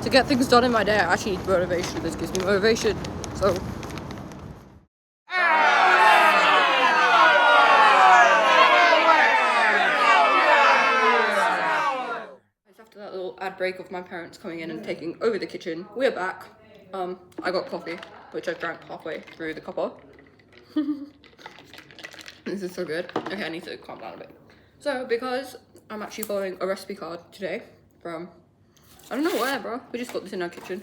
to get things done in my day, I actually need motivation. This gives me motivation. So after that little ad break of my parents coming in and taking over the kitchen, we're back. I got coffee, which I drank halfway through the cuppa. This is so good. Okay, I need to calm down a bit. So, because I'm actually following a recipe card today from, I don't know where, bro. We just got this in our kitchen.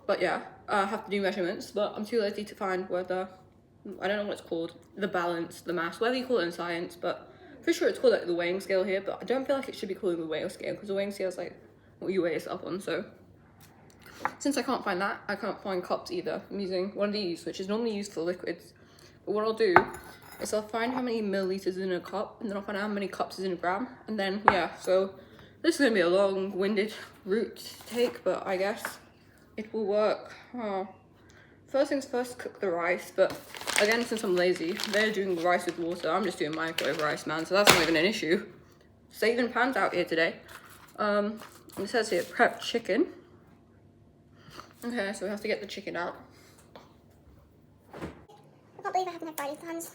But yeah, I have to do measurements, but I'm too lazy to find whether, I don't know what it's called, the balance, the mass, whatever you call it in science, but I'm pretty sure it's called like the weighing scale here, but I don't feel like it should be called the weighing scale, because the weighing scale is like what you weigh yourself on. So since I can't find that, I can't find cups either. I'm using one of these, which is normally used for liquids. But what I'll do is I'll find how many milliliters is in a cup, and then I'll find out how many cups is in a gram, and then yeah, so this is gonna be a long-winded route to take, but I guess it will work. First things first, cook the rice, but again, since I'm lazy, they're doing rice with water. I'm just doing microwave rice, man, so that's not even an issue. Saving pans out here today. It says here, prep chicken. Okay, so we have to get the chicken out. I can't believe I haven't had Friday plans.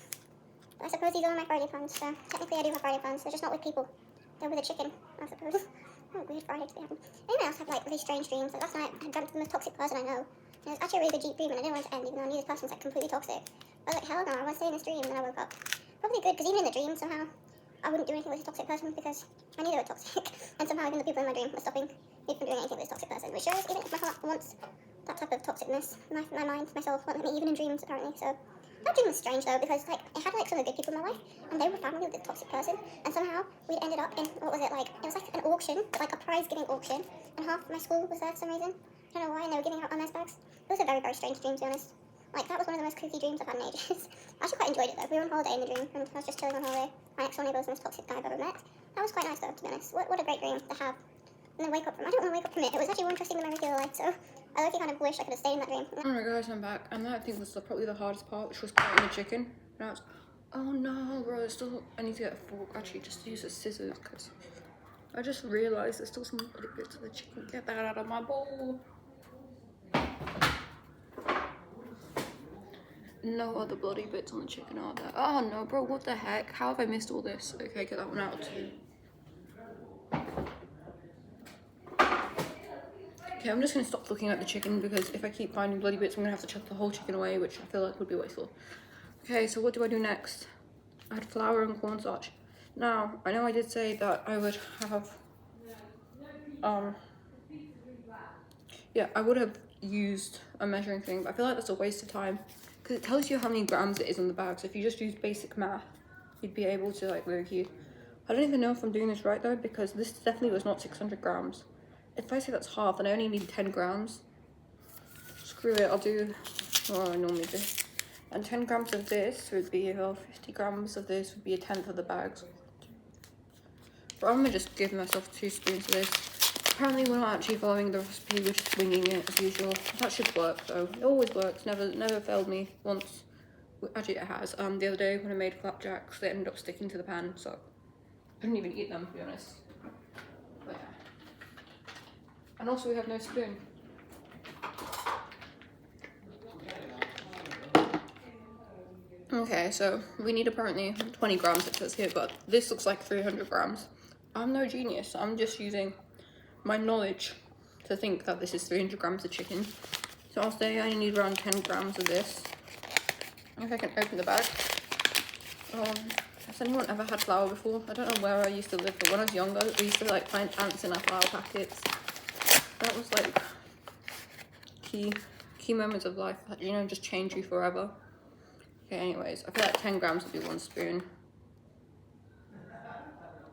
But I suppose these are my Friday plans, so technically I do have Friday plans. They're just not with people. They're with a chicken, I suppose. Oh, weird Friday to be having. Anyone else have like really strange dreams? Like last night I dreamt of the most toxic person I know. And it was actually a really good deep dream and I didn't want it to end even though I knew this person's like completely toxic. I was like, hell no, I want to stay in this dream, and then I woke up. Probably good, because even in the dream somehow I wouldn't do anything with this toxic person because I knew they were toxic. And somehow even the people in my dream were stopping me from doing anything with this toxic person. Which shows even if my heart wants that type of toxicness, my mind, my soul won't let me, even in dreams apparently. So that dream was strange though, because like it had like some of the good people in my life and they were family with this toxic person, and somehow we ended up in, what was it, like it was like an auction, like a prize giving auction, and half my school was there for some reason. I don't know why, and they were giving out Hermes bags. It was a very, very strange dream, to be honest. Like that was one of the most kooky dreams I've had in ages. I actually quite enjoyed it though. We were on holiday in the dream and I was just chilling on holiday. My next door neighbour was the most toxic guy I've ever met. That was quite nice though, to be honest. What a great dream to have. And then wake up from, I don't want to wake up from it. It was actually more interesting than my regular life, so I actually kind of wish I could have stayed in that dream. Alright guys, I'm back, and that I think was probably the hardest part, which was cutting the chicken. Now it's, oh no, bro, there's still, I need to get a fork, actually, just to use the scissors, because I just realised there's still some bloody bits of the chicken. Get that out of my bowl. No other bloody bits on the chicken, are there? Oh no, bro, what the heck? How have I missed all this? Okay, get that one out too. Okay, I'm just gonna stop looking at the chicken because if I keep finding bloody bits, I'm gonna have to chuck the whole chicken away, which I feel like would be wasteful. Okay, so what do I do next? Add flour and cornstarch. Now, I know I did say that I would have, yeah, I would have used a measuring thing, but I feel like that's a waste of time because it tells you how many grams it is on the bag. So if you just use basic math, you'd be able to like low-key. I don't even know if I'm doing this right though, because this definitely was not 600 grams. If I say that's half, then I only need 10 grams. Screw it, I'll do what I normally do. And 10 grams of this would be, well, 50 grams of this would be a tenth of the bags. But I'm gonna just give myself 2 spoons of this. Apparently we're not actually following the recipe, we're just winging it as usual. That should work though. It always works, never failed me once. Actually it has. The other day when I made flapjacks, they ended up sticking to the pan, so I couldn't even eat them, to be honest. But yeah. And also we have no spoon. Okay, so we need apparently 20 grams it says here, but this looks like 300 grams. I'm no genius, I'm just using my knowledge to think that this is 300 grams of chicken. So I'll say I need around 10 grams of this. If I can open the bag. Has anyone ever had flour before? I don't know where I used to live, but when I was younger, we used to like find ants in our flour packets. That was like key moments of life that, you know, just change you forever. Okay, anyways, I feel like 10 grams would be 1 spoon.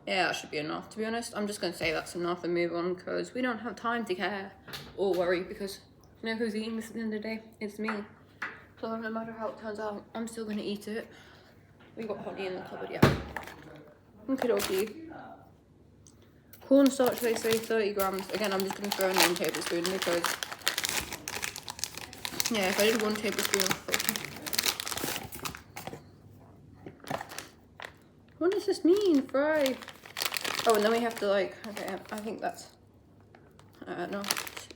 Yeah, that should be enough. To be honest, I'm just going to say that's enough and move on because we don't have time to care or worry because you know who's eating this at the end of the day? It's me. So no matter how it turns out, I'm still going to eat it. We got honey in the cupboard, yeah. Okie dokie. Cornstarch, they say 30 grams. Again, I'm just going to throw in 1 tablespoon because, yeah, if I did 1 tablespoon of what does this mean? Fry. Oh, and then we have to like, okay, I think that's, no,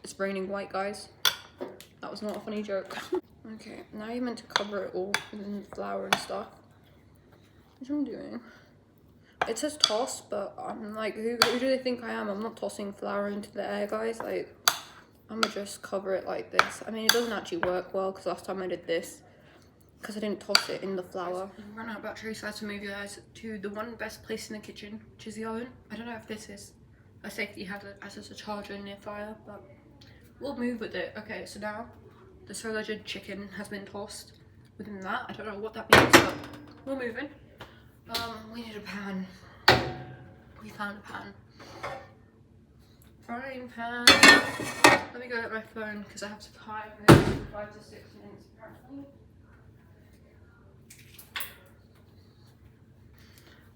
It's raining white, guys. That was not a funny joke. Okay, now you're meant to cover it all with flour and stuff. What am I doing? It says toss, but I'm like, who do they think I am? I'm not tossing flour into the air, guys. Like, I'm gonna just cover it like this. I mean, it doesn't actually work well because last time I did this, because I didn't toss it in the flour. I ran out of battery, so I had to move you guys to the one best place in the kitchen, which is the oven. I don't know if this is a safety hazard as it's a charger near fire, but we'll move with it. Okay, so now the so alleged chicken has been tossed. Within that, I don't know what that means, but we're moving. We need a pan. We found a pan. Frying pan. Let me go get my phone because I have to time this for 5 to 6 minutes apparently.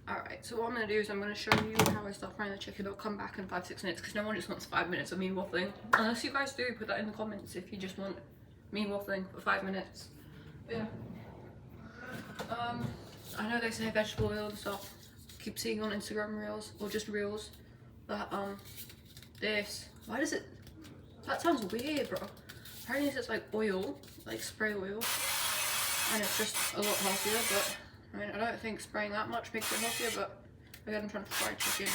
Alright, so what I'm going to do is I'm going to show you how I start frying the chicken. I'll come back in 5-6 minutes because no one just wants 5 minutes of me waffling. Unless you guys do, put that in the comments if you just want me waffling for 5 minutes. But yeah. I know they say vegetable oil and stuff. Keep seeing on Instagram reels or just reels that why does it, that sounds weird, bro. Apparently it's like oil, like spray oil, and it's just a lot healthier. But I mean, I don't think spraying that much makes it healthier. But again, I'm trying to fry chicken.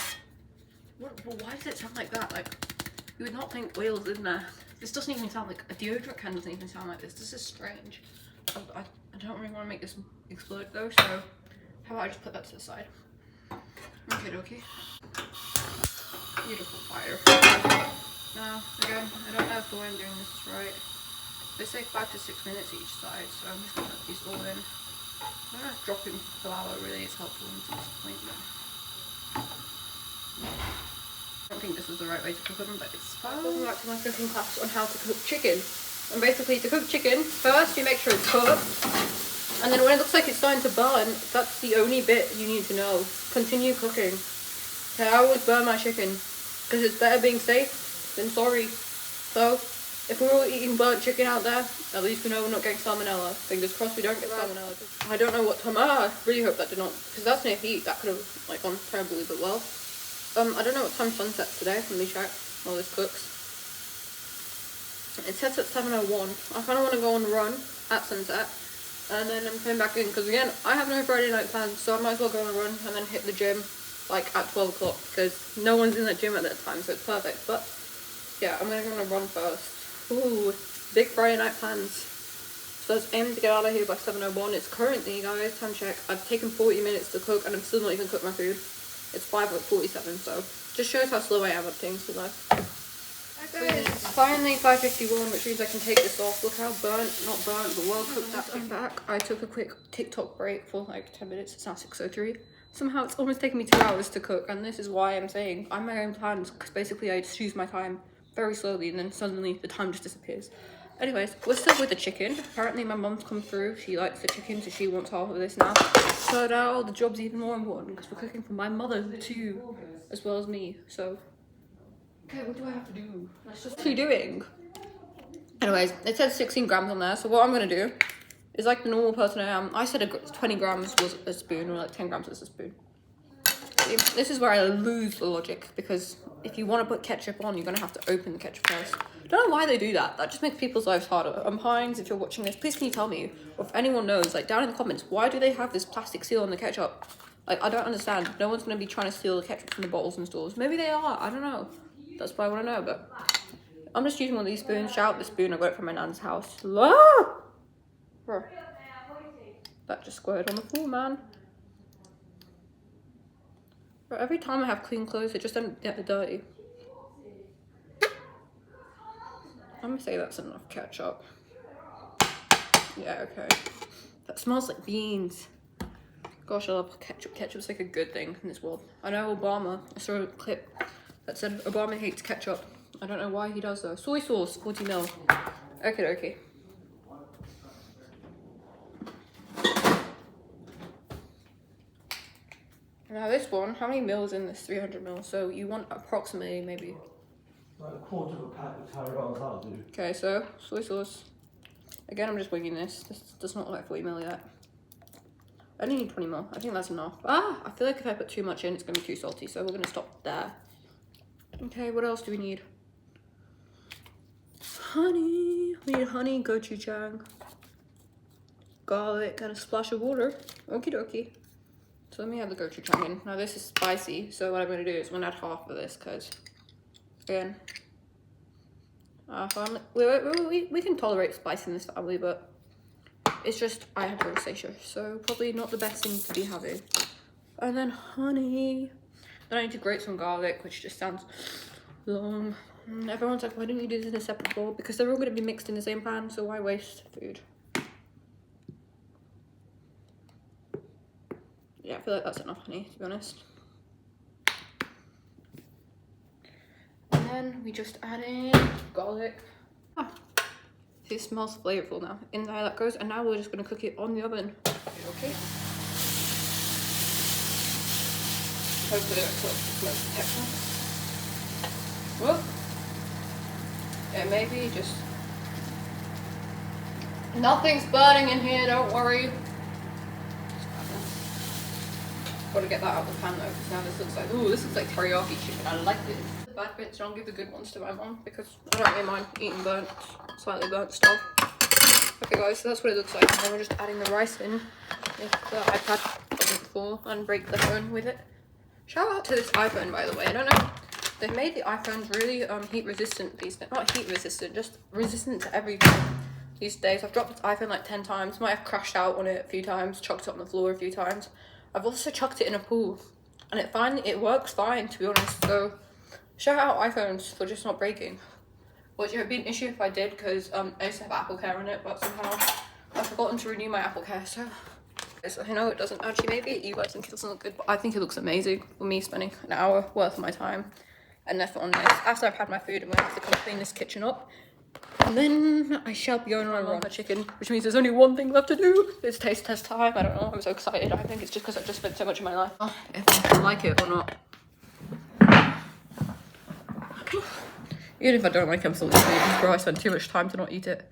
Why does it sound like that? Like, you would not think oil's in there. This doesn't even sound like a deodorant can. Doesn't even sound like this. This is strange. I don't really want to make this explode though, so how about I just put that to the side? Okay, dokie. Beautiful fire. Now, again, I don't know if the way I'm doing this is right. They say 5 to 6 minutes each side, so I'm just gonna put these all in. I don't know if dropping flour really is helpful until this point, but I don't think this is the right way to cook them, but it's fine. Welcome back to my cooking class on how to cook chicken. And basically, to cook chicken, first you make sure it's cooked, and then when it looks like it's starting to burn, that's the only bit you need to know. Continue cooking. Okay, I always burn my chicken, because it's better being safe than sorry. So, if we're all eating burnt chicken out there, at least we know we're not getting salmonella. Fingers crossed we don't get salmonella. I don't know what time, I really hope that did not, because that's near heat, that could have like gone terribly but well. I don't know what time sunset's today, let me check while this cooks. It sets at 7:01. I kind of want to go on a run at sunset, and then I'm coming back in, because again, I have no Friday night plans, so I might as well go on a run and then hit the gym like at 12 o'clock, because no one's in the gym at that time, so it's perfect. But yeah, I'm going to go on a run first. Ooh, big Friday night plans. So let's aim to get out of here by 7:01. It's currently, guys, time check, I've taken 40 minutes to cook, and I'm still not even cooked my food. It's 5:47, so just shows how slow I am at things, you know. Okay, it's finally 5:51, which means I can take this off. Look how not burnt, but well cooked that came back. I took a quick TikTok break for like 10 minutes. It's now 6:03. Somehow it's almost taken me 2 hours to cook, and this is why I'm saying I'm my own plans, because basically I just choose my time very slowly, and then suddenly the time just disappears. Anyways, we're still with the chicken. Apparently my mum's come through. She likes the chicken, so she wants half of this now. So now the job's even more important, because we're cooking for my mother too, as well as me. So, okay, what do I have to do? Let's just, what are you doing? Anyways, it says 16 grams on there, so what I'm gonna do is, like the normal person I am, I said 20 grams was a spoon, or like 10 grams was a spoon. This is where I lose the logic, because if you want to put ketchup on, you're going to have to open the ketchup first. I don't know why they do that. That just makes people's lives harder. Heinz, if you're watching this, please can you tell me, or if anyone knows, like down in the comments, why do they have this plastic seal on the ketchup? Like, I don't understand. No one's going to be trying to steal the ketchup from the bottles in stores. Maybe they are. I don't know. That's why I want to know, but I'm just using one of these spoons. Shout out the spoon. I got it from my nan's house. Ah! Bro. That just squirted on the floor, man. Bro, every time I have clean clothes, it just don't get dirty. I'm gonna say that's enough ketchup. Yeah, okay. That smells like beans. Gosh, I love ketchup. Ketchup's like a good thing in this world. I know Obama, I saw a clip that said Obama hates ketchup. I don't know why he does though. Soy sauce, 40 mil. Okay. Now this one, how many mils in this? 300 mils. So you want approximately maybe like a quarter of a pack of tarragon I'll do. Okay, so soy sauce. Again, I'm just winging this. This does not look like 40 mil yet. I only need 20 mil. I think that's enough. I feel like if I put too much in, it's gonna be too salty. So we're gonna stop there. Okay, what else do we need? honey. We need honey, gochujang, garlic, and a splash of water. Okie dokie. So let me have the gochujang in. Now this is spicy, so what I'm going to do is I'm going to add half of this because, again, our family, we can tolerate spice in this family, but it's just I have rosacea, so probably not the best thing to be having. And then honey. Then I need to grate some garlic, which just sounds long. Everyone's like, why don't you do this in a separate bowl? Because they're all going to be mixed in the same pan, so why waste food? Yeah, I feel like that's enough honey, to be honest. And then we just add in garlic. Ah, see, it smells flavorful now. In there that goes, and now we're just going to cook it on the oven. Okay. Hopefully that cooks the smoke texture. Whoop. Yeah, maybe just... Nothing's burning in here, don't worry. Gotta get that out of the pan though, because now this looks like, ooh, this looks like teriyaki chicken. I like this. The bad bits, don't give the good ones to my mom, because I don't really mind eating burnt, slightly burnt stuff. Okay guys, so that's what it looks like. And then we're just adding the rice in if the iPad doesn't fall and break the phone with it. Shout out to this iPhone, by the way. I don't know, they've made the iPhones really heat resistant these days. Not heat resistant, just resistant to everything these days. I've dropped this iPhone like 10 times, might have crashed out on it a few times, chucked it on the floor a few times. I've also chucked it in a pool, and it works fine, to be honest. So shout out iPhones for just not breaking, which it would be an issue if I did, because I used to have Apple Care on it, but somehow I've forgotten to renew my Apple Care. So I know it doesn't actually, maybe you guys think it doesn't look good, but I think it looks amazing for me spending an hour worth of my time and effort on this. After I've had my food, I'm gonna have to come clean this kitchen up. And then I shall be going on a run for chicken, which means there's only one thing left to do. It's taste test time. I don't know, I'm so excited. I think it's just because I've just spent so much of my life. If I like it or not. Even if I don't like it, I'm still eating it, bro. I spend too much time to not eat it.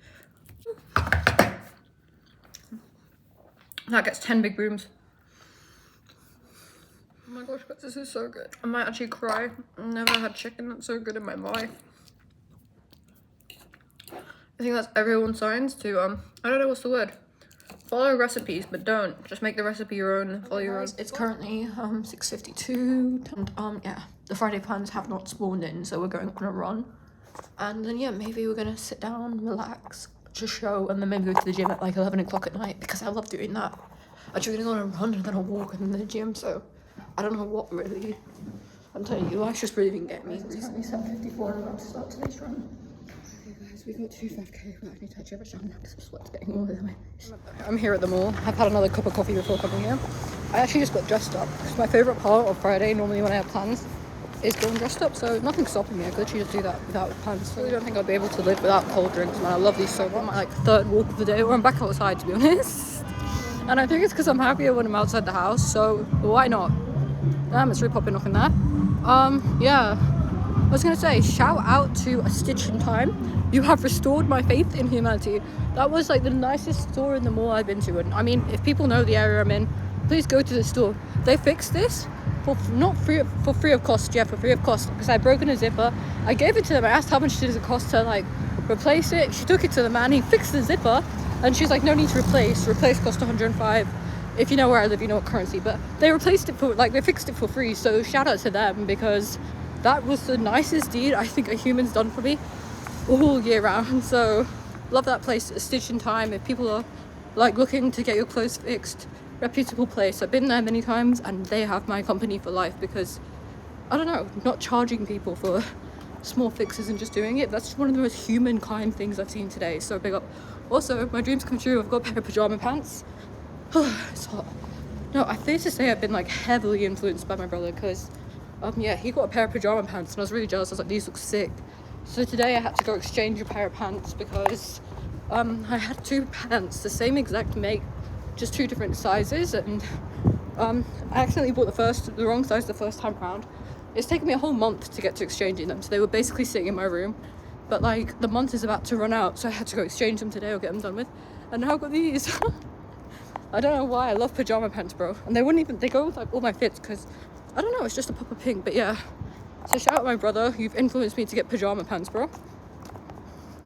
That gets 10 big booms. Oh my gosh, but this is so good. I might actually cry. I've never had chicken that's so good in my life. I think that's everyone's signs to, I don't know what's the word. Follow recipes, but don't. Just make the recipe your own and follow your own. It's currently 6:52 and yeah, the Friday plans have not spawned in, so we're going on a run. And then yeah, maybe we're gonna sit down, relax, watch a show, and then maybe go to the gym at like 11 o'clock at night, because I love doing that. Actually gonna go on a run and then a walk and then the gym, so I don't know what really. I'm telling you, life's just really been getting me. It's currently 7:54 and I'm about to start today's run. We got 2.5k, but I need to touch every time now because the sweat's getting all over my face. I'm here at the mall. I've had another cup of coffee before coming here. I actually just got dressed up because my favourite part of Friday, normally when I have plans, is going dressed up. So nothing's stopping me. I could literally just do that without plans. So I don't think I'd be able to live without cold drinks, man. I love these so much. I'm my third walk of the day, or I'm back outside to be honest. And I think it's because I'm happier when I'm outside the house. So why not? Damn, it's really popping up in there. Yeah. I was gonna say, shout out to A Stitch in Time. You have restored my faith in humanity. That was like the nicest store in the mall I've been to. And I mean, if people know the area I'm in, please go to the store. They fixed this for free of cost. Yeah, for free of cost, because I'd broken a zipper. I gave it to them. I asked how much does it cost to like replace it. She took it to the man. He fixed the zipper, and she's like, no need to replace. Replace cost 105. If you know where I live, you know what currency. But they replaced it for, like, they fixed it for free. So shout out to them, because that was the nicest deed I think a human's done for me all year round. So love that place, A Stitch in Time. If people are like looking to get your clothes fixed, reputable place. I've been there many times and they have my company for life, because I don't know, not charging people for small fixes and just doing it, that's one of the most humankind things I've seen today. So big up. Also, my dreams come true. I've got a pair of pajama pants. It's hot. No, I think to say I've been like heavily influenced by my brother, because yeah, he got a pair of pajama pants and I was really jealous. I was like, these look sick. So today I had to go exchange a pair of pants because I had two pants, the same exact make, just two different sizes, and I accidentally bought the wrong size the first time around. It's taken me a whole month to get to exchanging them, so they were basically sitting in my room, but like the month is about to run out, so I had to go exchange them today or get them done with, and now I've got these. I don't know why, I love pajama pants, bro, and they go with like all my fits, because I don't know, it's just a pop of pink. But yeah, so shout out my brother, you've influenced me to get pajama pants, bro.